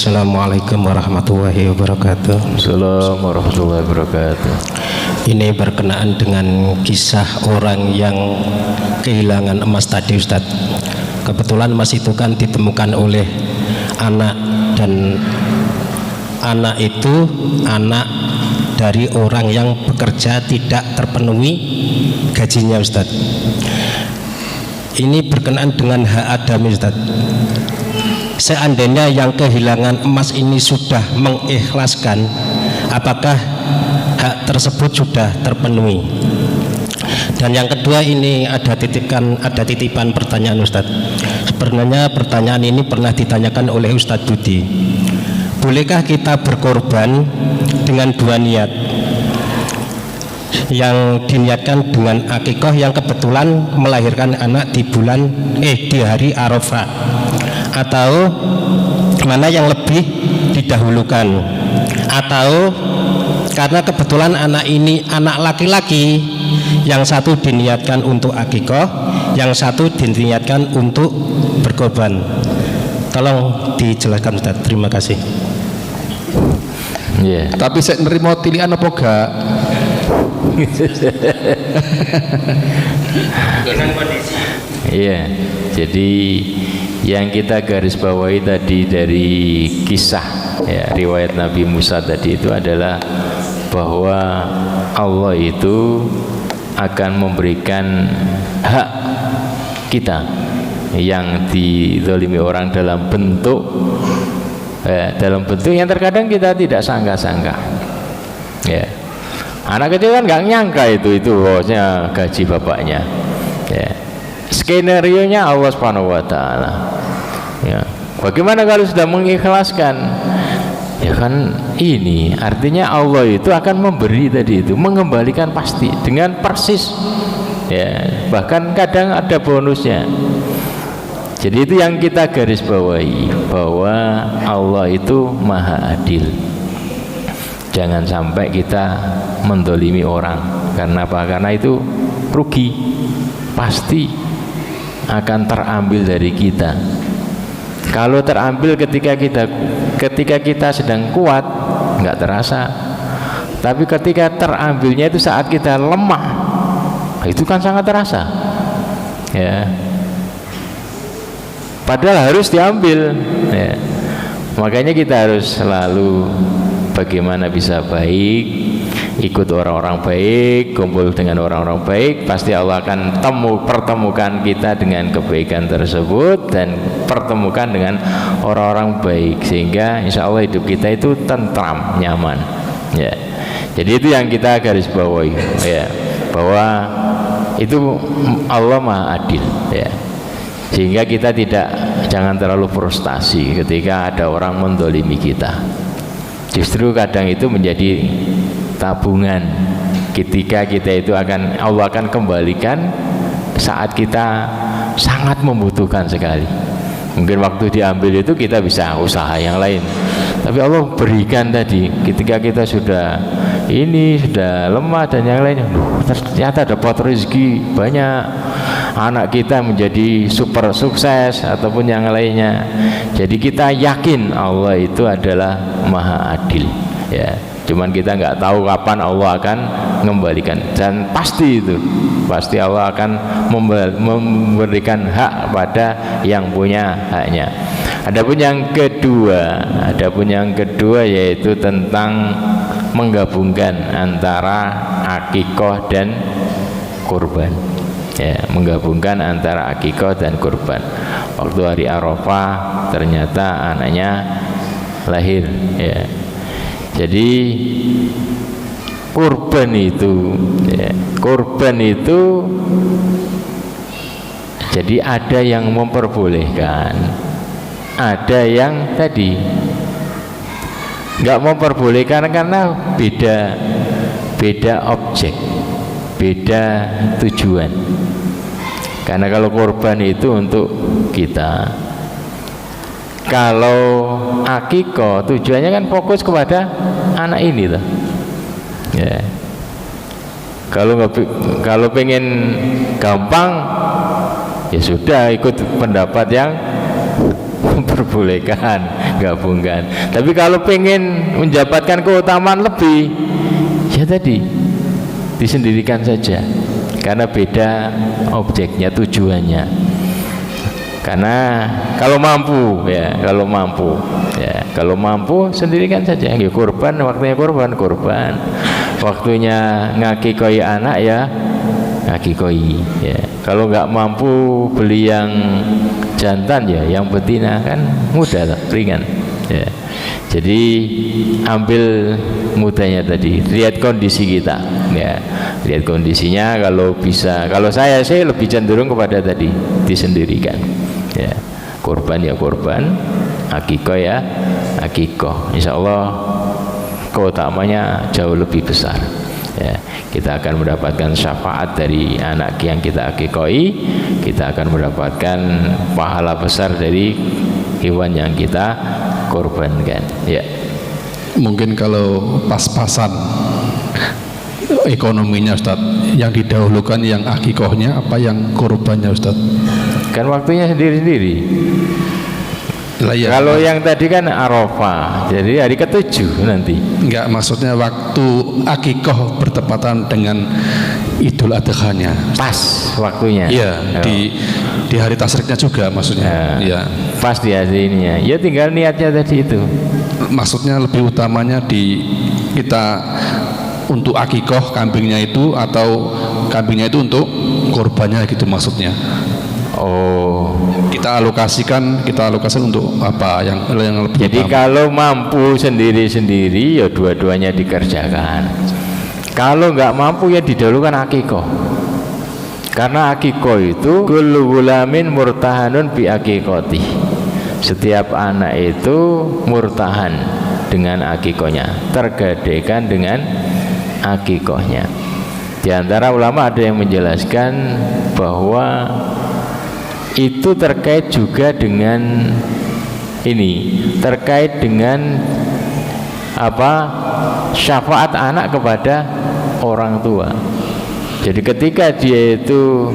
Assalamualaikum warahmatullahi wabarakatuh. Assalamualaikum warahmatullahi wabarakatuh. Ini berkenaan dengan kisah orang yang kehilangan emas tadi, Ustadz. Kebetulan emas itu kan ditemukan oleh anak, dan anak itu anak dari orang yang bekerja tidak terpenuhi gajinya, Ustadz. Ini berkenaan dengan hak adami, Ustadz. Seandainya yang kehilangan emas ini sudah mengikhlaskan, apakah hak tersebut sudah terpenuhi? Dan yang kedua, ini ada titipan pertanyaan, Ustadz. Sebenarnya pertanyaan ini pernah ditanyakan oleh Ustadz Budi. Bolehkah kita berkorban dengan dua niat? Yang diniatkan dengan akikah yang kebetulan melahirkan anak di hari Arafah, atau mana yang lebih didahulukan? Atau karena kebetulan anak ini anak laki-laki, yang satu diniatkan untuk akikah, yang satu diniatkan untuk berkorban? Tolong dijelaskan, Ustaz. Terima kasih. Yeah. Tapi saya nerima tilian apa gak? Dengan kondisi. Iya. Jadi yang kita garis bawahi tadi dari kisah ya, riwayat Nabi Musa tadi itu adalah bahwa Allah itu akan memberikan hak kita yang dizalimi orang dalam bentuk yang terkadang kita tidak sangka-sangka. Ya. Anak kecil kan nggak nyangka itu bosnya gaji bapaknya. Ya. Skenario-nya Allah Subhanahu wa taala. Ya. Bagaimana kalau sudah mengikhlaskan? Ya kan ini artinya Allah itu akan memberi tadi itu, mengembalikan pasti dengan persis. Ya, bahkan kadang ada bonusnya. Jadi itu yang kita garis bawahi, bahwa Allah itu maha adil. Jangan sampai kita mendolimi orang. Karena apa? Karena itu rugi, pasti akan terambil dari kita. Kalau terambil ketika kita sedang kuat, nggak terasa. Tapi ketika terambilnya itu saat kita lemah, itu kan sangat terasa. Ya. Padahal harus diambil. Ya. Makanya kita harus selalu bagaimana bisa baik, ikut orang-orang baik, kumpul dengan orang-orang baik, pasti Allah akan pertemukan kita dengan kebaikan tersebut dan pertemukan dengan orang-orang baik, sehingga insya Allah hidup kita itu tentram, nyaman. Ya. Jadi itu yang kita garis bawahi, ya, bahwa itu Allah maha adil, ya. Sehingga kita jangan terlalu frustasi ketika ada orang mendolimi kita. Justru kadang itu menjadi tabungan ketika kita itu Allah akan kembalikan saat kita sangat membutuhkan sekali. Mungkin waktu diambil itu kita bisa usaha yang lain, tapi Allah berikan tadi ketika kita sudah lemah dan yang lainnya, ternyata dapat rezeki banyak, anak kita menjadi super sukses ataupun yang lainnya. Jadi kita yakin Allah itu adalah maha adil, ya. Cuman kita nggak tahu kapan Allah akan mengembalikan, dan pasti Allah akan memberikan hak pada yang punya haknya. Adapun yang kedua yaitu tentang menggabungkan antara akikah dan kurban. Ya, menggabungkan antara akikah dan kurban. Waktu hari Arafah ternyata anaknya lahir, ya. Jadi kurban itu jadi ada yang memperbolehkan, ada yang tadi nggak memperbolehkan karena beda objek, beda tujuan. Karena kalau kurban itu untuk kita, kalau akikah tujuannya kan fokus kepada anak ini tuh. Ya. Kalau pengen gampang, ya sudah ikut pendapat yang memperbolehkan gabungkan. Tapi kalau pengen mendapatkan keutamaan lebih, ya tadi disendirikan saja, karena beda objeknya, tujuannya. Karena kalau mampu kalau mampu sendirikan saja. Ya, kurban, waktunya kurban, waktunya ngakikoi anak ya ngakikoi. Ya, kalau nggak mampu beli yang jantan ya yang betina, kan mudah, ringan. Ya. Jadi ambil mudahnya tadi, lihat kondisi kita, ya, lihat kondisinya. Kalau bisa, kalau saya lebih cenderung kepada tadi disendirikan, ya, kurban ya kurban, akikoh ya akikoh. Insya Allah keutamanya jauh lebih besar. Ya, kita akan mendapatkan syafaat dari anak yang kita akikoi, kita akan mendapatkan pahala besar dari hewan yang kita korbankan. Ya. Mungkin kalau pas-pasan ekonominya Ustaz, yang didahulukan yang akikohnya apa yang kurbannya Ustaz? Kan waktunya sendiri-sendiri. Ya, kalau yang tadi kan Arafah, jadi hari ke-7 nanti. Enggak, maksudnya waktu akikoh bertepatan dengan Idul Adha-nya. Pas waktunya. Iya, di hari tasriknya juga maksudnya. Iya. Pas di hari ininya. Ya tinggal niatnya tadi itu. Maksudnya lebih utamanya di kita untuk akikoh kambingnya itu, atau kambingnya itu untuk korbannya gitu maksudnya. Oh, kita alokasikan untuk apa yang lebih jadi utama. Kalau mampu sendiri-sendiri ya dua-duanya dikerjakan. Kalau nggak mampu ya didahulukan akikoh. Karena akikoh itu kullu gulamin murtahanun bi akikoti. Setiap anak itu murtahan dengan akikohnya, tergadaikan dengan akikohnya. Di antara ulama ada yang menjelaskan bahwa itu terkait juga dengan ini, terkait dengan apa, syafaat anak kepada orang tua. Jadi ketika dia itu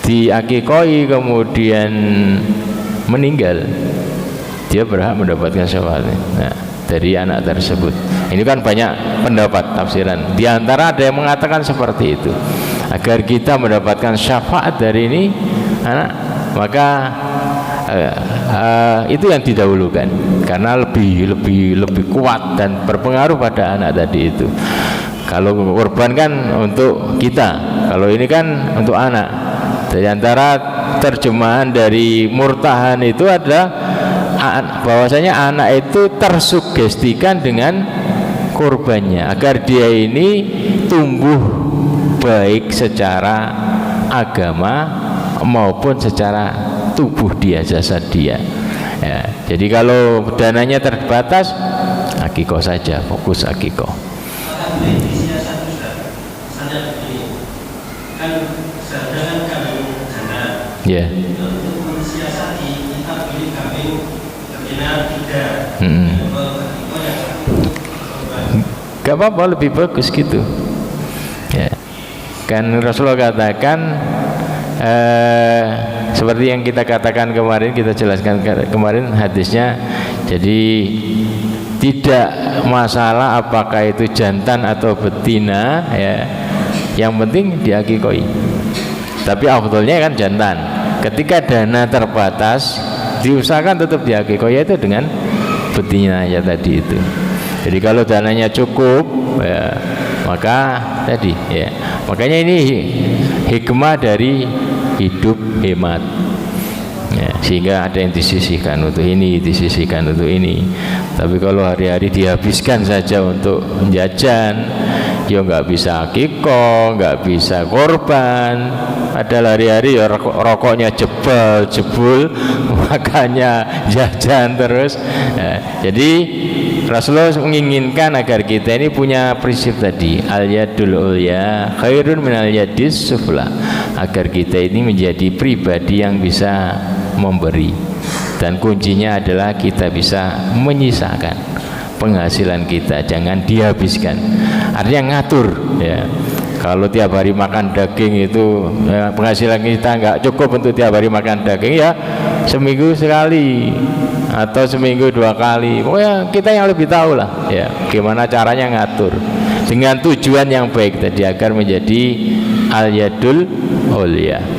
diakikoi kemudian meninggal, dia berhak mendapatkan syafaat dari anak tersebut. Ini kan banyak pendapat tafsiran. Di antara ada yang mengatakan seperti itu, agar kita mendapatkan syafaat dari ini anak, maka itu yang didahulukan karena lebih kuat dan berpengaruh pada anak tadi itu. Kalau korban kan untuk kita, kalau ini kan untuk anak. Dari antara terjemahan dari murtahan itu adalah bahwasanya anak itu tersugestikan dengan korbannya, agar dia ini tumbuh baik secara agama maupun secara tubuh dia, jasad dia. Ya, jadi kalau dananya terbatas, akikoh saja, fokus akikoh. Ya. Gak apa-apa, lebih bagus gitu. Ya. Kan Rasulullah katakan seperti yang kita katakan kemarin, kita jelaskan kemarin hadisnya. Jadi tidak masalah apakah itu jantan atau betina, ya, yang penting diakikoi. Tapi afdolnya kan jantan. Ketika dana terbatas, diusahakan tetap diakikoi, yaitu dengan betina ya tadi itu. Jadi kalau dananya cukup, ya, maka tadi, ya, makanya ini hikmah dari hidup hemat, ya, sehingga ada yang disisihkan untuk ini, disisihkan untuk ini. Tapi kalau hari-hari dihabiskan saja untuk jajan, ya nggak bisa akikoh, nggak bisa korban. Padahal hari-hari ya rokoknya jebul, makanya jajan terus. Ya, jadi Rasulullah menginginkan agar kita ini punya prinsip tadi, al-yadul ulya khairun minal yadis sufla, agar kita ini menjadi pribadi yang bisa memberi, dan kuncinya adalah kita bisa menyisakan penghasilan kita, jangan dihabiskan. Artinya ngatur, ya. Kalau tiap hari makan daging itu, ya, penghasilan kita nggak cukup untuk tiap hari makan daging, ya seminggu sekali atau seminggu 2 kali. Pokoknya kita yang lebih tahu lah ya gimana caranya ngatur dengan tujuan yang baik tadi agar menjadi al-yadul ulya.